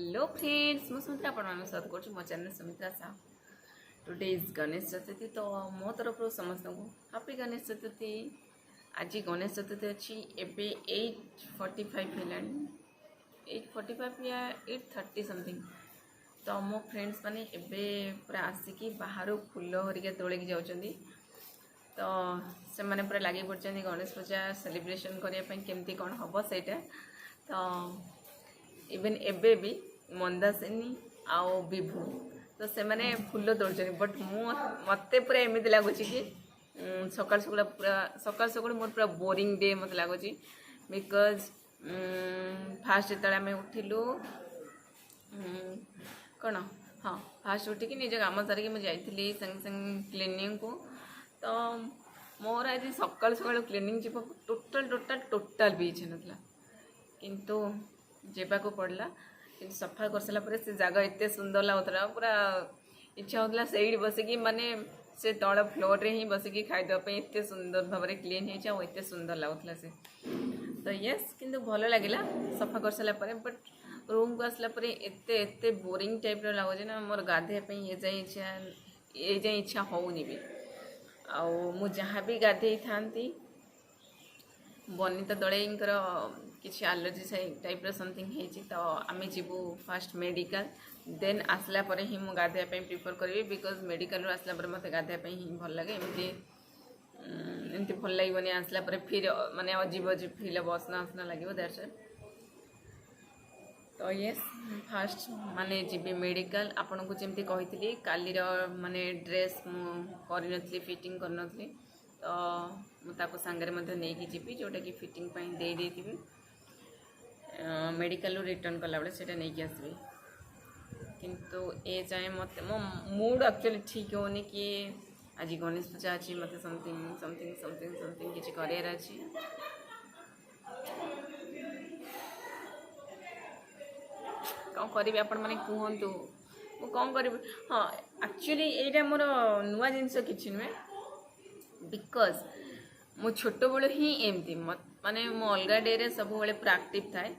Hello friends मु सुमित्रा आपण स्वागत कर मो channel Sumitra Sahu. Today is Ganesh Chaturthi तो मो तरफ समस्त को हैप्पी गणेश चतुर्थी। आज गणेश चतुर्थी अच्छी एबे 8:45 हेलानी 8:45 या 8:30 समथिंग। तो मो फ्रेंड्स माने एबे पूरा आसिकी बाहर फूल हरिका तोलिक जाउछंदी। तो से माने पूरा लगी पड़छंदी गणेश पूजा सेलिब्रेशन करिया पई केमती कोन हबो सेटा। तो इवन एबे भी मंदासिनी आउ विभू तो से माने फूल तोड़छंदी बट मते पूरा एमिति लागुच कि सकाल सकाल पूरा सकाल सकाल मोर पूरा बोरिंग डे मत लागुच बिकज फास्ट जेतले आम उठिलु कौन हाँ फास्ट उठिकी निज काम सारिकी मुझे जाइली संगे संगे क्लीनिंग को। तो मोर आज सकाल सकाल क्लीनिंग जी टोटाल टोटाल टोटाल भी इच्छा नाला किंतु जेबाको पड़ला कि सफा कर सारा पर से जगह एत सुंदर लगुला पूरा इच्छा होता से बसिकी माने से तल फ्लोर रे ही बसिकी खाइदेवाई एत सुंदर भाव में क्लीन होते सुंदर लगुला से। तो यस किंतु भल लगे सफा कर सारा पर बट रूम को आसला पर एते एते बोरिंग टाइप लगुच ना मोर गाधेवाई ये जाए इच्छा होनी भी आउ जहाँ भी गाधे था बनिता दड़ेईंकर किसी एलर्जी टाइप समथिंग होती तो आम जीवु फास्ट मेडिकल देन आसला पर ही मुझे गाधेवाई प्रिफर करी बिकज मेडिकल आसला पर मत गाधेवाई ही भल लगे एमती भल लगे आसला पर फिर माने अजीब अजीब फिल बसना आसना लगे दैट्स इट। तो ये फास्ट माने जीवी मेडिकल आपन को जमती कही कालीर माने ड्रेस मुझे फिटिंग करनी तो मुझे सांगे नहीं जीवी जोटा कि फिटिंग दे देती मेडिकल रिटर्न कला बेले से नहीं आसबी किंतु ए जाए मत मो मूड एक्चुअली ठीक होनी कि आज गणेश पूजा अच्छी मत समथिंग समथिंग समथिंग समथिंग किसी करार अच्छी कौन करी आपण मैंने कहतु मु कौन करी। हाँ एक्चुअली यहाँ मोर नुआ जिनस कि नुहे बिकज मो छोट बड़ ही एमती माने मो अलग डे रे सब बड़े पूरा एक्टिव थाए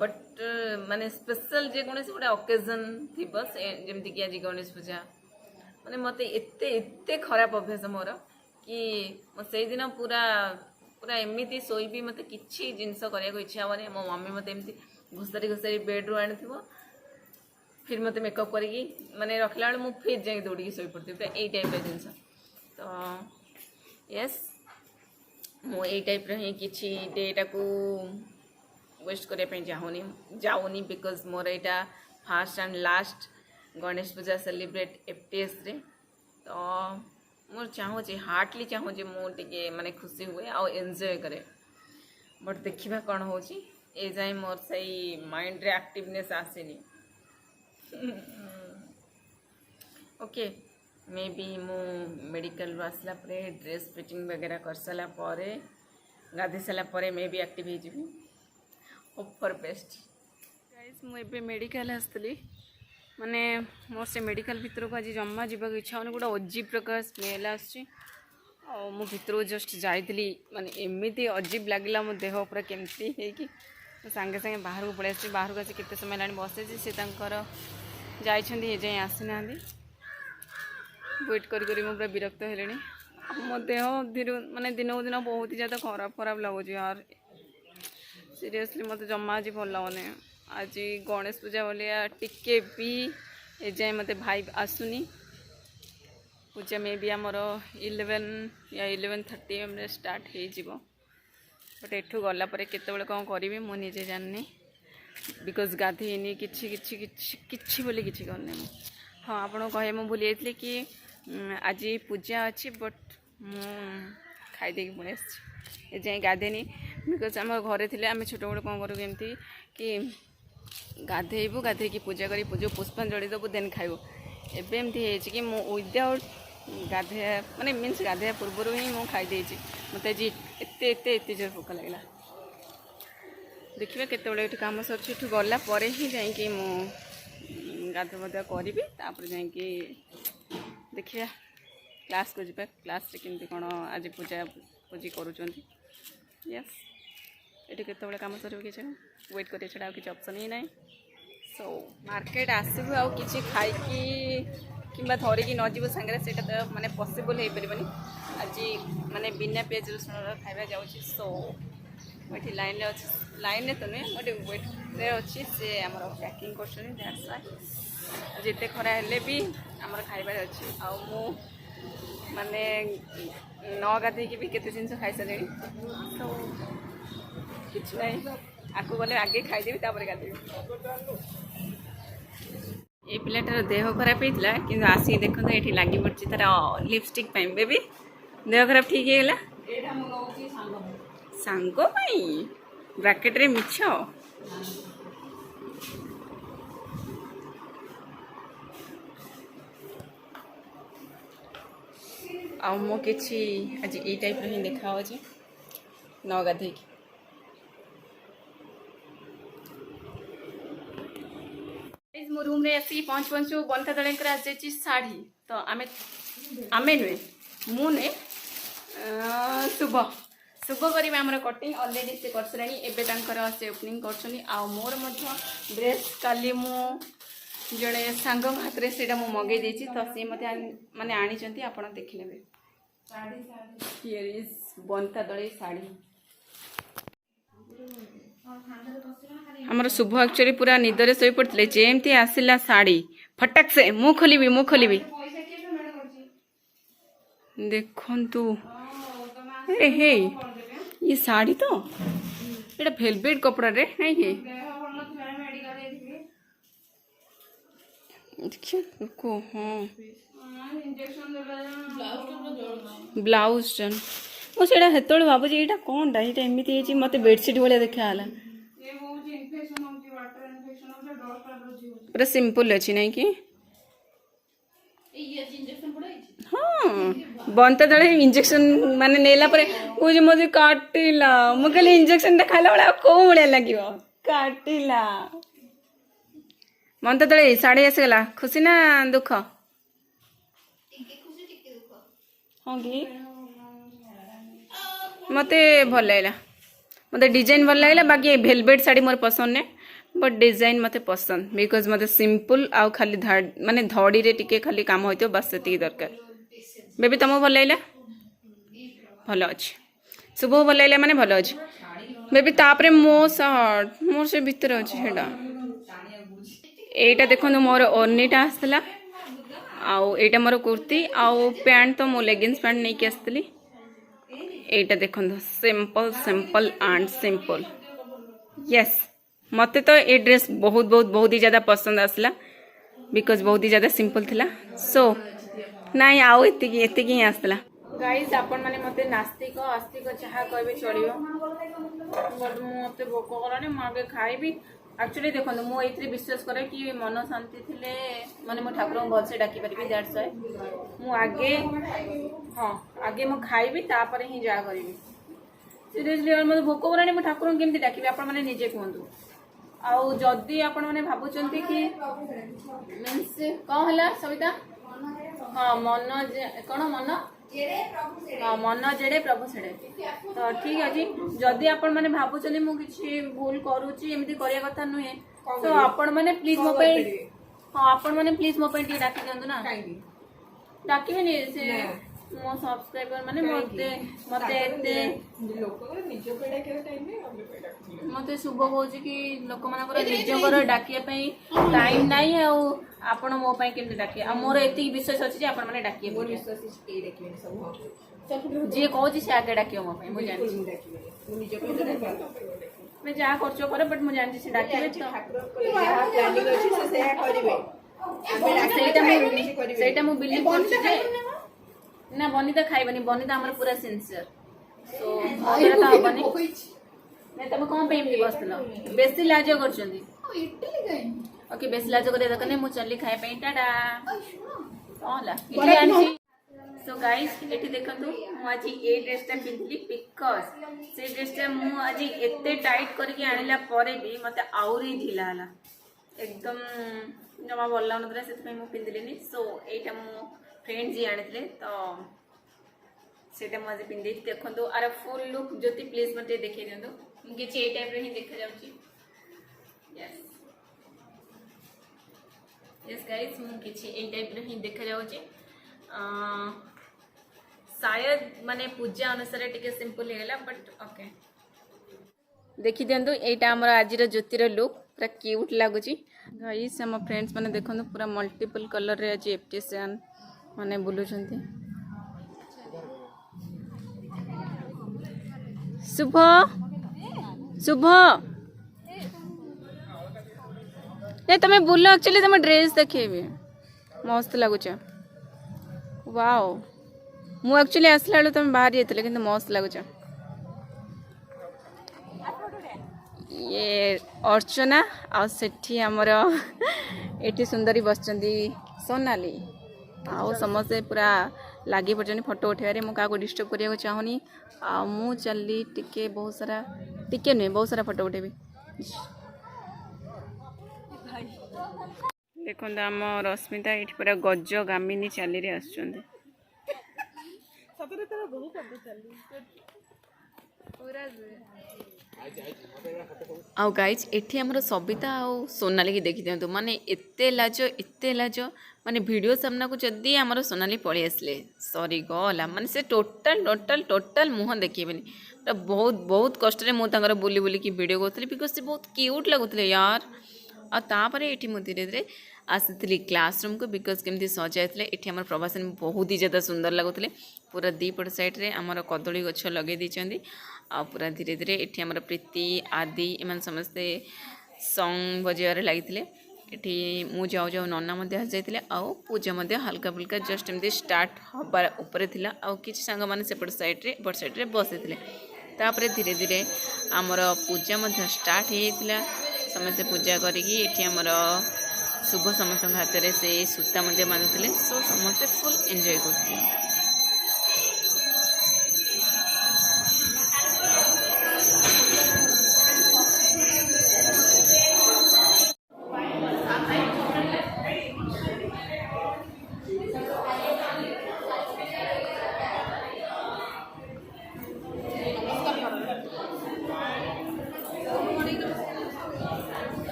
बट माने स्पेशल जेकोसी गोटे ओकेजन थी जमती कि आज गणेश पूजा माने मत एत खराब अभ्यास मोर कि से दिन पूरा पूरा एमती शोबी मत कि जिनस करने इच्छा हेनी मो मम्मी मत एमती घुसारी घुसारी बेड्रु आनी फिर मत मेकअप करी माने रखला बेल मुझे फिर जाए दौड़ी शो पड़ी पूरा यही टाइप जिनस। तो यस मु यही टाइप ही किसी डेटा को वेस्ट करने जाऊनी बिकज मोर यहाँ fast and last Ganesh Puja celebrate एफटीएस रे। तो मोर चाहूँगी हार्टली चाहूँगी मुझे माने खुशी हुए आउ एंजॉय करे बट देखा कौन हो जाए मोर सही माइंड रे एक्टिवनेस आसेनी ओके मे बी मु मेडिकल आसला ड्रेस फिटिंग वगैरह कर सारा गाधे सारा मे बी एक्टिव हो होप फॉर बेस्ट गाइस मुझे मेडिकल आसती माने मोर से मेडिकल भितर को आज जमा जावाक इच्छा होनी गोटे अजीब प्रकार स्मेल आसची मु भितर जस्ट जाइली माने एमती अजीब लगला मो देह पूरा केमती है सांगे सांगे बाहर को पलि बाहर को आसी केते समय लानी बसे सी जाइए जाए आसी ना वेट करी पूरा विरक्त हेले मो देह धीरे माने दिन को दिन बहुत ही ज़्यादा खराब खराब लगुच यार सीरियसली मत जमा आज भल लगने आज गणेश पूजा भाया टिके भी एजाए मत भाई आसुनी पूजा मे भी आमर 11 या 11:30 स्टार्ट हो बट एठू गला केत कौन करी मुझे जानी बिकज गाधेनी किछि बोली किछि करनी हाँ आपको कहे मुझे भूली जाइए कि आज पूजा अच्छी बट मु खाईदे पड़े ए जाए गाधेनी बिकज आम घरे थे आम छोट बड़े कौन करूँ एमती कि गाधेबू गाधे पूजा करी पूजा पुष्पांजलि देबू देन खाइबू एबे एमती है कि विदाउट गाधे माने मीन्स गाधे पूर्व ही मुझे खाईदे मत आज एत जोर भोक लगे देखिए केतबले ये कम सर गला ही जाकि गाध मधा करी जा देखिए क्लास को जा क्लास केमती कौन आज पूजा पूजी करुँच यस ये केतबले कम सर कि वेट कर छड़ा किसी ऑप्शन ही ना। सो मार्केट आसबू आउ कि खाई कि धरिकी नजु सागर से माने पॉसिबल हो पारबनी आज माने बिना पियाज रसुण खाଇବା जाऊँगी सो मुझे लाइन में अच्छी लाइन तो नुहे गोटे वेट्रे अच्छी से आम पैकिंग कर जिते खरा हेले भी आमर खाइबार अच्छी आउ माने न गाधेकी भी केते जिन खाई सारे तो किछ नहीं आकु गले आगे खाईदेवी तापर गाधेबी ये पिलाटार देह खराब होता कि आसिक देखो ये लगी पड़ी तार लिपस्टिक बेबी देह खराब ठीक है सांग ब्राकेट रे मिछ आ मो कि आज ये टाइप ही देखा न गाधे मो रूम रे आसी पहुँच पहुँचू बंता दड़े आज जाइए शाढ़ी तो आमे आमे नुहे मु नुहे शुभ शुभ करेंगे आमर कटिंग अलरेडी से कर सारे एवं से ओपनिंग कर मोर ड्रेस काली मु जड़े सांग हाथ में से मगे देती तो सी मत माने आनी आप देखने हियर इज बंता दड़े शाढ़ी आमर शुभ एक्चुअली पूरा निदरे शोई पड़ते जेमती आसला शाढ़ी फटाक से मु खोली देखु अरे हे ये शाढ़ी तो ये वेलवेट कपड़ा रे नहीं कि देखो हाँ ब्लाउज टन मुझे हेतु भावुँ यहाँ कौन एमती मत बेडसीट भाया देखा पूरा सिंपल अच्छी नहीं कि हाँ बंता दड़े इंजेक्शन माने नेला परे वो जो मुझे काटिला मुझे इंजेक्शन टा खाला बड़ा को बड़े लगे काटिला बंता दड़े साड़ी आसगला खुशी ना दुख हाँ कि मते भल लगला मते डिजाइन भल लगला बाकी वेलवेट साड़ी मोर पसंद ने बट डिजाइन मते पसंद बिकॉज मते सिंपल आउ खाली माने धड़ी रे टिके खाली काम होइतो बस सेती दरकार बेबी तुमको भल लगला भल अच्छे शुभ भल लगला माने भल अच्छे बेबी तापरे मो शर्ट मोर से भीतर अच्छे हेडा एटा देखो मोर ओर्नीटा आसला आउ एटा मोर कुर्ती आउ पैंट तो मो लेगिंग्स पैंट नहीं के आसली एटा देखो simple simple and simple yes मते तो ये ड्रेस बहुत बहुत बहुत ही ज़्यादा पसंद आसला बिकॉज बहुत ही ज़्यादा सिंपल थिला सो नाई आउ एतिकी ही आसला गाइस आपण माने मते नास्तिक आस्तिक चाहा कहबे चलियो बट मते भोक कलानी मागे खाइबी एक्चुअली देखो मु एथरे विश्वास करे कि मन शांति थिले माने मो ठाकुर भल से डाकी परिबी दैट्स व्हाई मु आगे हां आगे मु खाइबी तापर ही जा करिबी सीरियसली और मते भोक कलानी मो ठाकुर केमती डाकी आपण माने निजे कहंतु आउ जदि आपण माने भाबुचंती कि मींस कौन हला सविता हाँ मन कौन मन हाँ मन जेड़े प्रभु सेड़े तो ठीक अच्छे जदि आपण माने भाबुचंती मु किछि भूल करूची एमती करिया कथा नुहे तो आपण माने प्लीज मो पे हाँ आपण माने प्लीज मो पे डाकी दियंतु ना डाकिबे नि से मो सब्सक्राइबर माने मते मते एते मते शुभ होची कि लोक मानकर निजकर डाकिया पई टाइम नाही आ आपण मो पई केमते डाकिया आ मोर एति विश्वास अछि जे आपण माने डाकिया मोर विश्वास ए डाकिया सब जे कहू से आगे डाकियो मो पई मु जानि मु निज पे मैं जा करछो करे बट मु जानि से डाकिबे तो प्लानिंग अछि से सेया करिवे सेटा मु बिलीव करछि जे ना बनिता खाइबनी बनिता हमर पूरा सिंसियर सो हमरा त हबनी मैं तुम कौन पे एमती बसलो बेसी लाज करछंदी ओके बेसी लाज करे दकने मु चली खाए पे टाटा होला इटी आनसी सो गाइस एटी देखंतु मु आज ए ड्रेसटा पिंधली बिकॉज से ड्रेसटा मु आज एते टाइट करके आनिला परे भी मते आउरी ढिला हला एकदम जमा भल लागनतला से मु पिंधलिनी सो एटा मु फ्रेंड जी आनिले तो सेटा मु आज पिंधि देखंतु आर फुल लुक ज्योति प्लीज मते देखै दियंतु किछि ए टाइप रे ही देखा जाउची यस यस गाइस मु किछि ए टाइप रे ही देखा जाउची शायद माने पूजा अनुसार टिके सिंपल हे गेला बट ओके देखि दियंतु एटा हमर आजिर ज्योतिर लुक पूरा क्यूट लागुची गाइस हम फ्रेंड्स माने देखंतु पूरा मल्टीपल कलर रे आज एप्टिशियन माने बुलुचंती शुभ शुभ नहीं तुम्हें बुल एक्चुअली तुम ड्रेस देखेबे मस्त लगुच वाओ मु एक्चुअली आसला बेलू तुम बाहर जाइए कि मस्त लगुच ये अर्चना आठी आमर ये सुंदरी बसचंदी सोनाली आउ समस्ते पूरा लगी पड़े फोटो उठेबारे मु क्या डिस्टर्ब करने चाहूनी मु चली टिके बहुत सारा टिके नुहे बहुत सारा फोटो उठेबी देखो आम रश्मिता ये पूरा गज गामिनी चाली रे आसुचंदी आउ गाइज एठी हमर सबिता आउ सोनाली की देखि दियंतु माने एते लाज माने वीडियो सामना को जदी हमर सोनाली पळी आसले सॉरी गला माने से टोटल मुह देखिबेनी बहुत बहुत कष्ट रे मु तांगर बुली बुली की वीडियो करथली बिकॉज से बहुत क्यूट लागुतले यार आ तापरे एठी मु धीरे धीरे आसी क्लासरूम को बिकॉज केमती सजाइले ये आम प्रवासन बहुत ही ज़्यादा सुंदर लगुले पूरा दीपट साइड रे आमर कदली गछ लगे देइछंदी आ पूरा धीरे धीरे ये आमर प्रीति आदि एम समस्ते सॉन्ग बजाइबार लगी ये मु जाऊ जाऊ नन्ना आसते आउ पूजा हल्का फुल्का जस्ट एमती स्टार्ट हबार उपरे थिला आउ किछि सांग माने सेपट साइड रे बसी तापरे धीरे धीरे आमर पूजा स्टार्ट होइतिला समस्ते पूजा करिकी एठी आमर शुभ समस्त हाथ में से सूता बांधुले सो समस्ते फुल एंजॉय करते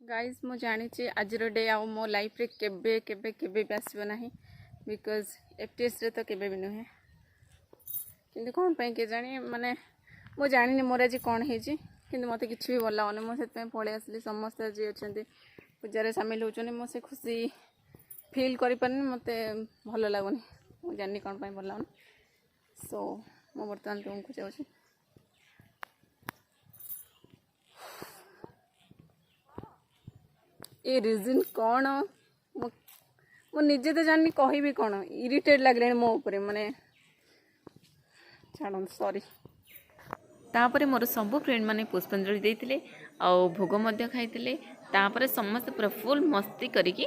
गाइज मु जानी आज डे आ मो लाइफ रे केबे केबे केबे भी आसब ना बिकॉज एफटीएस रे तो केबे भी नुहे कि कौन पे के जानी माने मु जानी मोर आज कौन है मत किसी भी भल लगुनि मुझे पलि आसली समस्त आज अच्छा पूजा सामिल होती मुझे खुशी फिल करें मत भल लगुनि मु जानी कौन भल लगुनि सो मु बर्तमान तुमको जाऊँ ये रिजन कौन मु निजे तो जानी कहि भी कौन इरिटेट लगले मो ऊपर माने छाड़ सॉरी तापर मोर सब फ्रेंड माने पुष्पांजलि देते आ भोग खाई तापर समस्त पूरा फुल मस्ती करिकी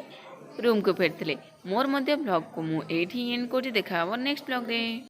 रूम को फेरते मोर ब्लॉग को मुझे एंड कर देखा नेक्स्ट ब्लॉग रे।